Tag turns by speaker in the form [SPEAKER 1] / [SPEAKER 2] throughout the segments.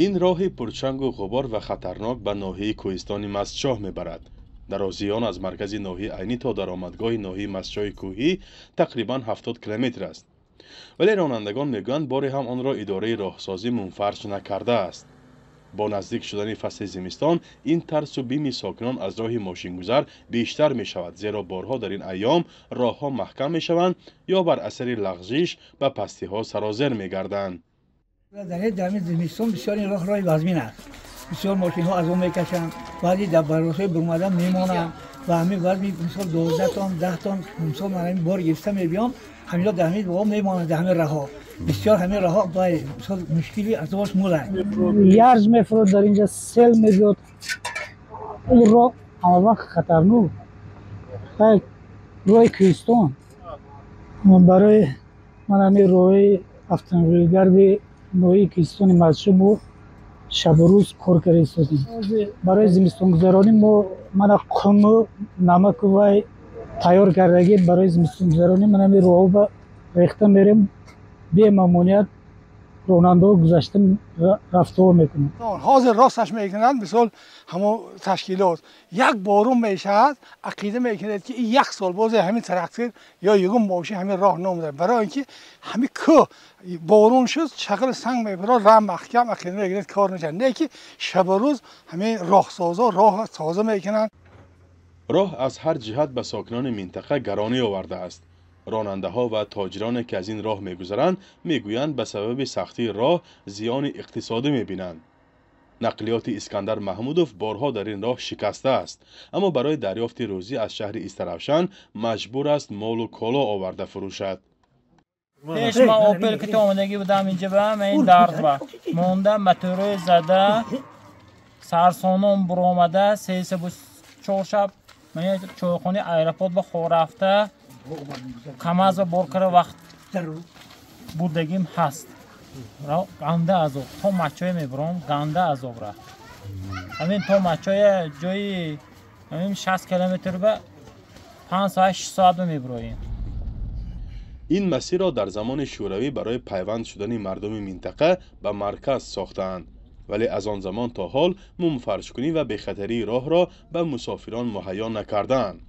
[SPEAKER 1] این راهی پرچنگ و غبار و خطرناک به ناحیه کوهستان مستشاه میبرد. درازی آن از مرکز ناحیه عینی تا درآمدگاه ناحیه مستشاه کوهی تقریبا 70 کیلومتر است. ولی رانندگان میگویند باری هم آن را اداره راهسازی منفرج نکرده است. با نزدیک شدن فصل زمستان این ترس و بیم ساکنان از راه ماشینگذر بیشتر می شود، زیرا بارها در این ایام راهها محکم می شوند یا بر اثر لغزش به پستی ها سرازیر می گردند.
[SPEAKER 2] در زمستان بسیار این راه وزمین است. بسیار ماشین ها از اون میکشند، بعضی در براسای برمادن میمانند و همین وزن مثال 12 تن 10 تن مثال من همین بار گرفته میبیام همینجا در همین واقع میمانند در همین راه ها. بسیار همین راه ها باید مثال مشکلی از باش مولد
[SPEAKER 3] یارز میفرود در اینجا سیل میبیاد. این راه همه وقت خطرناک راه کوهستان برای من همین راه автомобилгарди ноҳияи кӯҳистони мазшуму шабу рӯз кор карда истодем. барои зимистонгузаронӣ мана қуму намаку вай тайёр кардагӣ барои зимистонгузаронӣ ман ҳамин роҳҳо рехта мерем бемамоният ронандаҳо гузашта рафтуо мекунанд.
[SPEAKER 4] ҳозир росташ мекунанд мисол ҳамо ташкилот як борун мешавад ақида мекунад ки як сол бозе ҳамин трактор ё ягон мошин ҳамин роҳ номеда барои ин ки ҳамин кӯҳ борун шуд шақли санг мебарад ра маҳкам ақида мекунад кор мешавад не ки шабу рӯз ҳамин роҳсозо роҳ тоза мекунанд.
[SPEAKER 1] راه از هر جهت به ساکنان منطقه گرانی آورده است. راننده ها و تاجرانی که از این راه میگذرند میگویند به سبب سختی راه زیان اقتصادی میبینند. نقلیات اسکندر محمودوف بارها در این راه شکسته است، اما برای دریافت روزی از شهر استرافشان مجبور است مال و کالا آورده فروشد.
[SPEAKER 5] پیش ما اوپل که آمدگی بودم اینجا به هم این درد با موندم متروی زده سرسانم برآمده 3-4 شب من چوخونی ایرپورت با خور رفته کماز و برکر وقت بودگیم هست گنده عذاب تا مچای میبرم گنده عذاب را همین تا مچای جایی همین 60 کیلومتر به 5-6 ساعت میبریم.
[SPEAKER 1] این مسیر را در زمان شوروی برای پیوند شدن مردم منطقه به مرکز ساختند، ولی از آن زمان تا حال منفرج کنی و بخطری راه را به مسافران مهیا نکردند.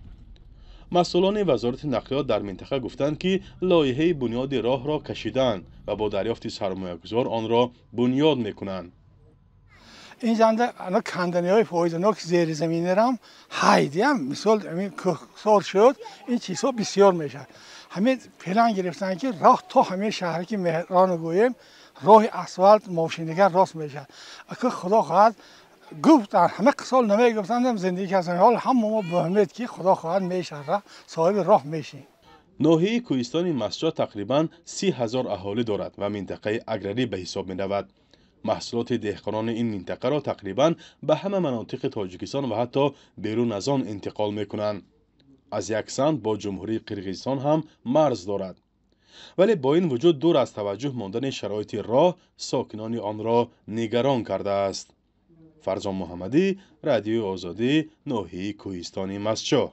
[SPEAKER 1] مسئولان وزارت نقلیات در منطقه گفتند که لایحه بنیاد راه را کشیدند و با دریافت سرمایه‌گذار آن را بنیاد میکنند.
[SPEAKER 4] این جنده الان کندنی های فایده‌ناک زیر زمینی را هم هایدیم مثال همین سال شد این چیزها بسیار میشه. همین پلان گرفتن که راه تا همه شهری که مهران گویم راه اسفالت ماشینگر راست میشه. اگه خدا خواهد گفتن همه سال نمیگفتن زندگی کردن حال هم ما به امید که خدا خواهد میشه صاحب راه میشیم.
[SPEAKER 1] ناحیه کوهستان مستشاه تقریباً 30,000 اهالی دارد و منطقه اگراری به حساب می رود. محصولات دهقانان این منطقه را تقریباً به همه مناطق تاجیکستان و حتی بیرون از آن انتقال می کنند. از یک سمت با جمهوری قرقیزستان هم مرز دارد. ولی با این وجود دور از توجه ماندن شرایط راه ساکنان آن را نگران کرده است. فرزان محمدی، رادیو آزادی، ناحیه کوهستان مستشاه.